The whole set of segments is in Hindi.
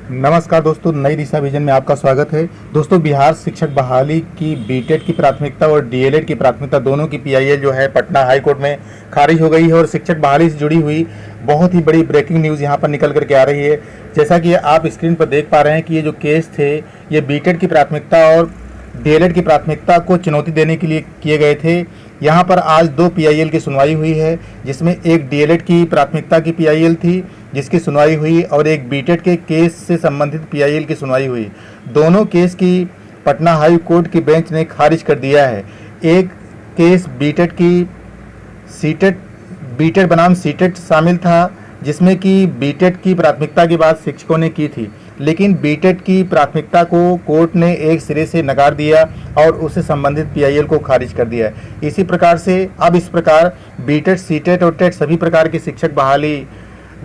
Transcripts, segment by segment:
नमस्कार दोस्तों, नई दिशा विजन में आपका स्वागत है। दोस्तों, बिहार शिक्षक बहाली की बीटेड की प्राथमिकता और डीएलएड की प्राथमिकता दोनों की पीआईएल जो है पटना हाई कोर्ट में खारिज हो गई है और शिक्षक बहाली से जुड़ी हुई बहुत ही बड़ी ब्रेकिंग न्यूज़ यहां पर निकल करके आ रही है। जैसा कि आप स्क्रीन पर देख पा रहे हैं कि ये जो केस थे ये बीटेड की प्राथमिकता और डीएलएड की प्राथमिकता को चुनौती देने के लिए किए गए थे। यहाँ पर आज दो पीआईएल की सुनवाई हुई है, जिसमें एक डीएलएड की प्राथमिकता की पीआईएल थी जिसकी सुनवाई हुई और एक बीटेड के केस से संबंधित पीआईएल की सुनवाई हुई। दोनों केस की पटना हाई कोर्ट की बेंच ने खारिज कर दिया है। एक केस बीटेड की सीटेट बीटेड बनाम सीटेट शामिल था, जिसमें कि बीटेड की प्राथमिकता की बात शिक्षकों ने की थी, लेकिन बीटेड की प्राथमिकता को कोर्ट ने एक सिरे से नकार दिया और उससे संबंधित पीआईएल को खारिज कर दिया। इसी प्रकार से अब इस प्रकार बीटेड, सीटेट और टेट सभी प्रकार की शिक्षक बहाली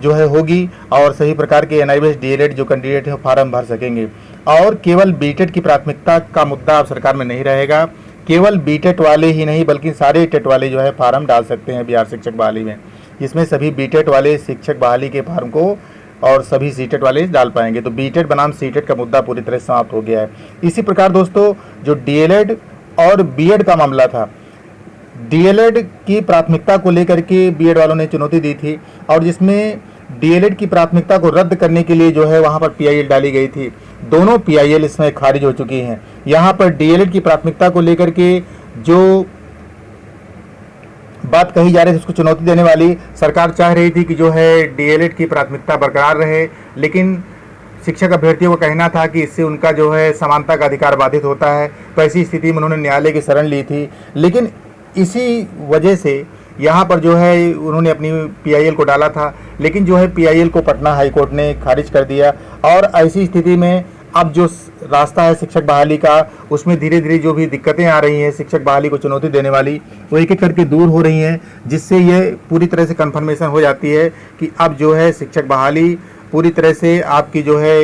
जो है होगी और सभी प्रकार के एनआईबीएस डीएलएड जो कैंडिडेट है फॉर्म भर सकेंगे। और केवल बीटेड की प्राथमिकता का मुद्दा अब सरकार में नहीं रहेगा। केवल बीटेड वाले ही नहीं बल्कि सारे टेट वाले जो है फॉर्म डाल सकते हैं बिहार शिक्षक बहाली में, जिसमें सभी बीटेड वाले शिक्षक बहाली के फॉर्म को और सभी सीटेट वाले डाल पाएंगे। तो बीटेड बनाम सीटेट का मुद्दा पूरी तरह समाप्त हो गया है। इसी प्रकार दोस्तों, जो डीएलएड और बीएड का मामला था, डीएलएड की प्राथमिकता को लेकर के बीएड वालों ने चुनौती दी थी और जिसमें डीएलएड की प्राथमिकता को रद्द करने के लिए जो है वहां पर पीआईएल डाली गई थी। दोनों पीआईएल इसमें खारिज हो चुकी हैं। यहां पर डीएलएड की प्राथमिकता को लेकर के जो बात कही जा रही थी उसको चुनौती देने वाली, सरकार चाह रही थी कि जो है डीएलएड की प्राथमिकता बरकरार रहे, लेकिन शिक्षक अभ्यर्थियों का कहना था कि इससे उनका जो है समानता का अधिकार बाधित होता है। तो ऐसी स्थिति में उन्होंने न्यायालय की शरण ली थी, लेकिन इसी वजह से यहाँ पर जो है उन्होंने अपनी पीआईएल को डाला था, लेकिन जो है पीआईएल को पटना हाई कोर्ट ने खारिज कर दिया। और ऐसी स्थिति में अब जो रास्ता है शिक्षक बहाली का, उसमें धीरे धीरे जो भी दिक्कतें आ रही हैं शिक्षक बहाली को चुनौती देने वाली, वो एक एक करके दूर हो रही हैं, जिससे ये पूरी तरह से कन्फर्मेशन हो जाती है कि अब जो है शिक्षक बहाली पूरी तरह से आपकी जो है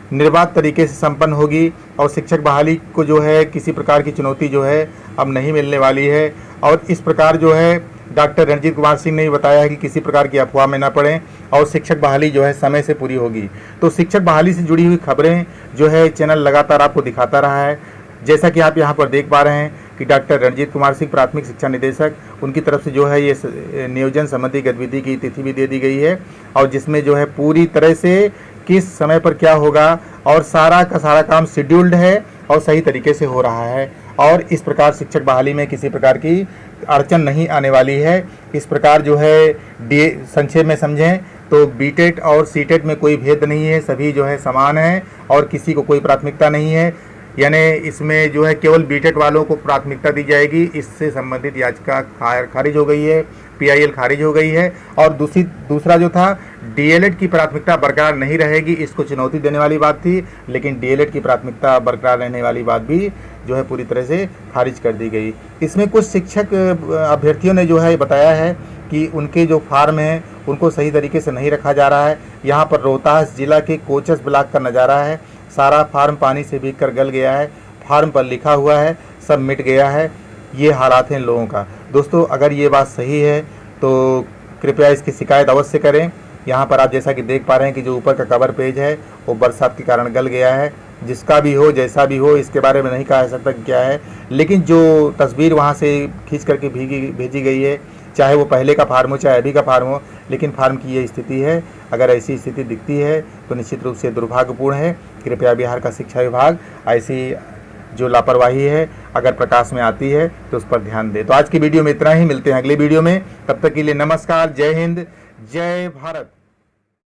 निर्बाध तरीके से संपन्न होगी और शिक्षक बहाली को जो है किसी प्रकार की चुनौती जो है अब नहीं मिलने वाली है। और इस प्रकार जो है डॉक्टर रणजीत कुमार सिंह ने बताया है कि किसी प्रकार की अफवाह में न पड़ें और शिक्षक बहाली जो है समय से पूरी होगी। तो शिक्षक बहाली से जुड़ी हुई खबरें जो है चैनल लगातार आपको दिखाता रहा है। जैसा कि आप यहाँ पर देख पा रहे हैं कि डॉक्टर रणजीत कुमार सिंह प्राथमिक शिक्षा निदेशक, उनकी तरफ से जो है ये नियोजन संबंधी गतिविधि की तिथि भी दे दी गई है और जिसमें जो है पूरी तरह से किस समय पर क्या होगा और सारा का सारा काम शेड्यूल्ड है और सही तरीके से हो रहा है। और इस प्रकार शिक्षक बहाली में किसी प्रकार की अड़चन नहीं आने वाली है। इस प्रकार जो है संक्षेप में समझें तो बीटेड और सीटेड में कोई भेद नहीं है, सभी जो है समान है और किसी को कोई प्राथमिकता नहीं है। यानी इसमें जो है केवल बीटेड वालों को प्राथमिकता दी जाएगी। इससे संबंधित याचिका खारिज हो गई है, पीआईएल खारिज हो गई है। और दूसरा जो था डीएलएड की प्राथमिकता बरकरार नहीं रहेगी, इसको चुनौती देने वाली बात थी, लेकिन डीएलएड की प्राथमिकता बरकरार रहने वाली बात भी जो है पूरी तरह से खारिज कर दी गई। इसमें कुछ शिक्षक अभ्यर्थियों ने जो है बताया है कि उनके जो फार्म हैं उनको सही तरीके से नहीं रखा जा रहा है। यहाँ पर रोहतास जिला के कोचस ब्लॉक का नज़ारा है, सारा फार्म पानी से भीग कर गल गया है, फार्म पर लिखा हुआ है सब मिट गया है। ये हालात हैं लोगों का। दोस्तों, अगर ये बात सही है तो कृपया इसकी शिकायत अवश्य करें। यहाँ पर आप जैसा कि देख पा रहे हैं कि जो ऊपर का कवर पेज है वो बरसात के कारण गल गया है। जिसका भी हो, जैसा भी हो, इसके बारे में नहीं कहा जा सकता क्या है, लेकिन जो तस्वीर वहाँ से खींच करके भेजी गई है, चाहे वो पहले का फार्म हो चाहे अभी का फार्म हो, लेकिन फार्म की ये स्थिति है। अगर ऐसी स्थिति दिखती है तो निश्चित रूप से दुर्भाग्यपूर्ण है। कृपया बिहार का शिक्षा विभाग ऐसी जो लापरवाही है अगर प्रकाश में आती है तो उस पर ध्यान दे। तो आज की वीडियो में इतना ही, मिलते हैं अगले वीडियो में। तब तक के लिए नमस्कार, जय हिंद, जय भारत।